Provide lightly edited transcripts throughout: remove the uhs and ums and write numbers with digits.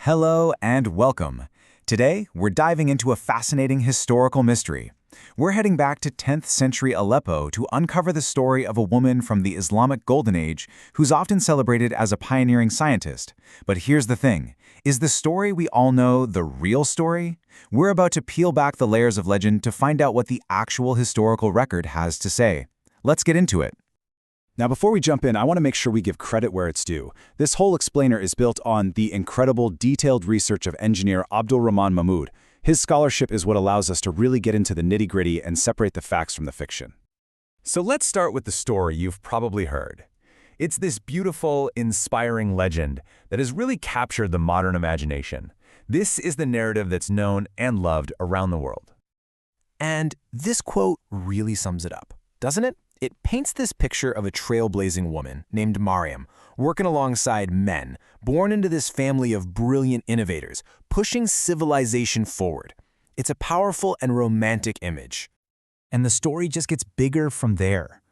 Hello and welcome. Today, we're diving into a fascinating historical mystery. We're heading back to 10th century Aleppo to uncover the story of a woman from the Islamic Golden Age who's often celebrated as a pioneering scientist. But here's the thing. Is the story we all know the real story? We're about to peel back the layers of legend to find out what the actual historical record has to say. Let's get into it. Now, before we jump in, I want to make sure we give credit where it's due. This whole explainer is built on the incredible, detailed research of engineer Abdul Rahman Mahmoud. His scholarship is what allows us to really get into the nitty-gritty and separate the facts from the fiction. So let's start with the story you've probably heard. It's this beautiful, inspiring legend that has really captured the modern imagination. This is the narrative that's known and loved around the world. And this quote really sums it up, doesn't it? It paints this picture of a trailblazing woman named Mariam, working alongside men, born into this family of brilliant innovators, pushing civilization forward. It's a powerful and romantic image. And the story just gets bigger from there.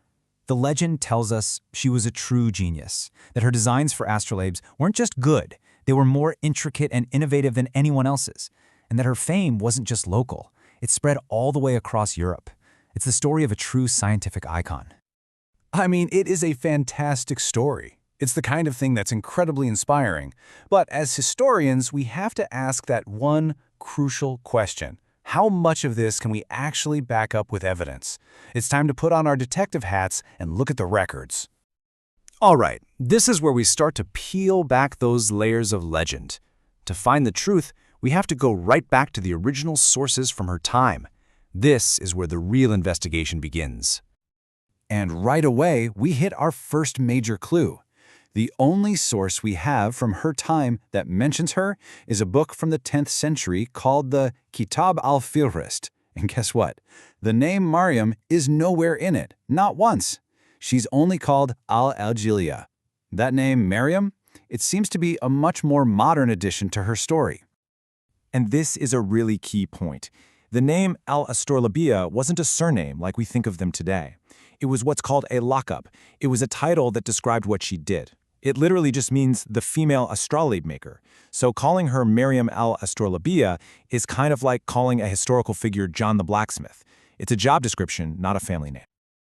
The legend tells us she was a true genius, that her designs for astrolabes weren't just good, they were more intricate and innovative than anyone else's, and that her fame wasn't just local, it spread all the way across Europe. It's the story of a true scientific icon. I mean, it is a fantastic story. It's the kind of thing that's incredibly inspiring. But as historians, we have to ask that one crucial question. How much of this can we actually back up with evidence? It's time to put on our detective hats and look at the records. All right, this is where we start to peel back those layers of legend. To find the truth, we have to go right back to the original sources from her time. This is where the real investigation begins. And right away, we hit our first major clue. The only source we have from her time that mentions her is a book from the 10th century called the Kitab al-Fihrist. And guess what? The name Mariam is nowhere in it, not once. She's only called al-Ijliyah. That name, Mariam, it seems to be a much more modern addition to her story. And this is a really key point. The name al-Astrulabi wasn't a surname like we think of them today. It was what's called a laqab. It was a title that described what she did. It literally just means the female astrolabe maker. So calling her Mariam al Astrulabi is kind of like calling a historical figure John the Blacksmith. It's a job description, not a family name.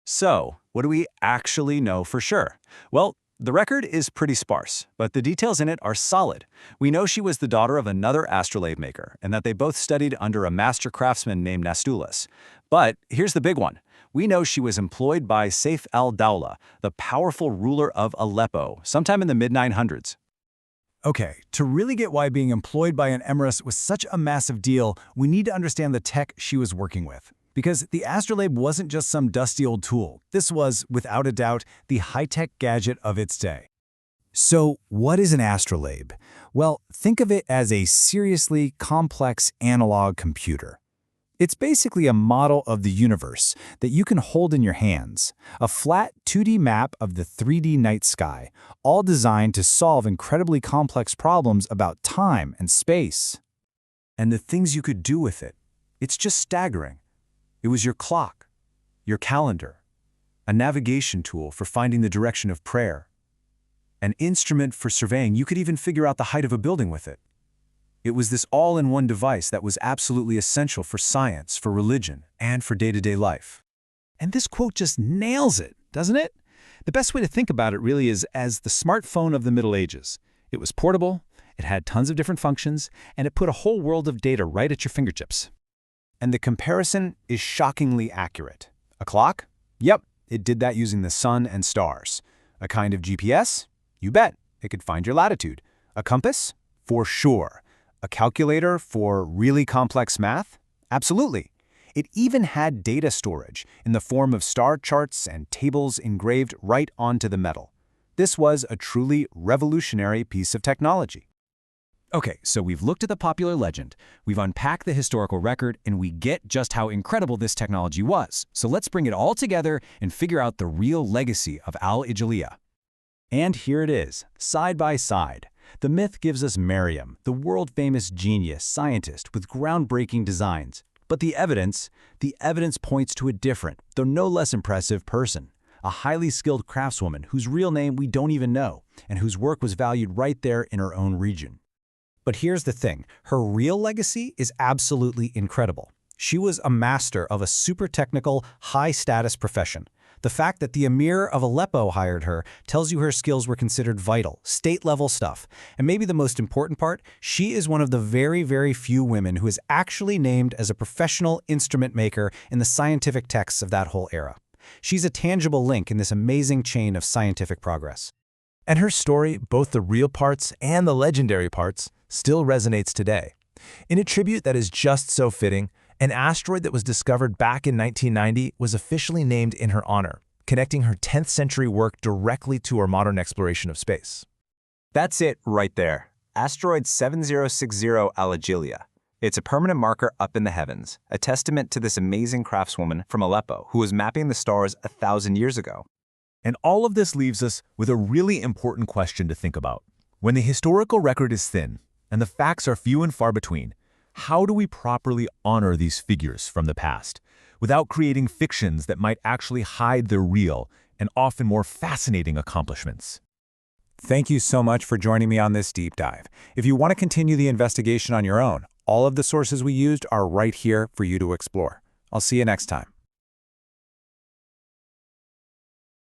So, what do we actually know for sure? Well, the record is pretty sparse, but the details in it are solid. We know she was the daughter of another astrolabe maker, and that they both studied under a master craftsman named Nastulas. But here's the big one. We know she was employed by Saif al-Dawla, the powerful ruler of Aleppo, sometime in the mid-900s. Okay, to really get why being employed by an emirate was such a massive deal, we need to understand the tech she was working with. Because the astrolabe wasn't just some dusty old tool. This was, without a doubt, the high-tech gadget of its day. So, what is an astrolabe? Well, think of it as a seriously complex analog computer. It's basically a model of the universe that you can hold in your hands, a flat 2D map of the 3D night sky, all designed to solve incredibly complex problems about time and space. And the things you could do with it, it's just staggering. It was your clock, your calendar, a navigation tool for finding the direction of prayer, an instrument for surveying. You could even figure out the height of a building with it. It was this all-in-one device that was absolutely essential for science, for religion, and for day-to-day life. And this quote just nails it, doesn't it? The best way to think about it really is as the smartphone of the Middle Ages. It was portable, it had tons of different functions, and it put a whole world of data right at your fingertips. And the comparison is shockingly accurate. A clock? Yep, it did that using the sun and stars. A kind of GPS? You bet, it could find your latitude. A compass? For sure. A calculator for really complex math? Absolutely. It even had data storage in the form of star charts and tables engraved right onto the metal. This was a truly revolutionary piece of technology. Okay, so we've looked at the popular legend, we've unpacked the historical record, and we get just how incredible this technology was. So let's bring it all together and figure out the real legacy of al-Ijliyah. And here it is, side by side. The myth gives us Mariam, the world-famous genius scientist with groundbreaking designs. But the evidence points to a different, though no less impressive person. A highly skilled craftswoman whose real name we don't even know, and whose work was valued right there in her own region. But here's the thing, her real legacy is absolutely incredible. She was a master of a super technical, high-status profession. The fact that the Emir of Aleppo hired her tells you her skills were considered vital, state-level stuff. And maybe the most important part, she is one of the very, very few women who is actually named as a professional instrument maker in the scientific texts of that whole era. She's a tangible link in this amazing chain of scientific progress. And her story, both the real parts and the legendary parts, still resonates today. In a tribute that is just so fitting, an asteroid that was discovered back in 1990 was officially named in her honor, connecting her 10th century work directly to our modern exploration of space. That's it right there. Asteroid 7060 Al-Ijliyah. It's a permanent marker up in the heavens, a testament to this amazing craftswoman from Aleppo who was mapping the stars 1,000 years ago. And all of this leaves us with a really important question to think about. When the historical record is thin and the facts are few and far between, how do we properly honor these figures from the past without creating fictions that might actually hide their real and often more fascinating accomplishments? Thank you so much for joining me on this deep dive. If you want to continue the investigation on your own, all of the sources we used are right here for you to explore. I'll see you next time.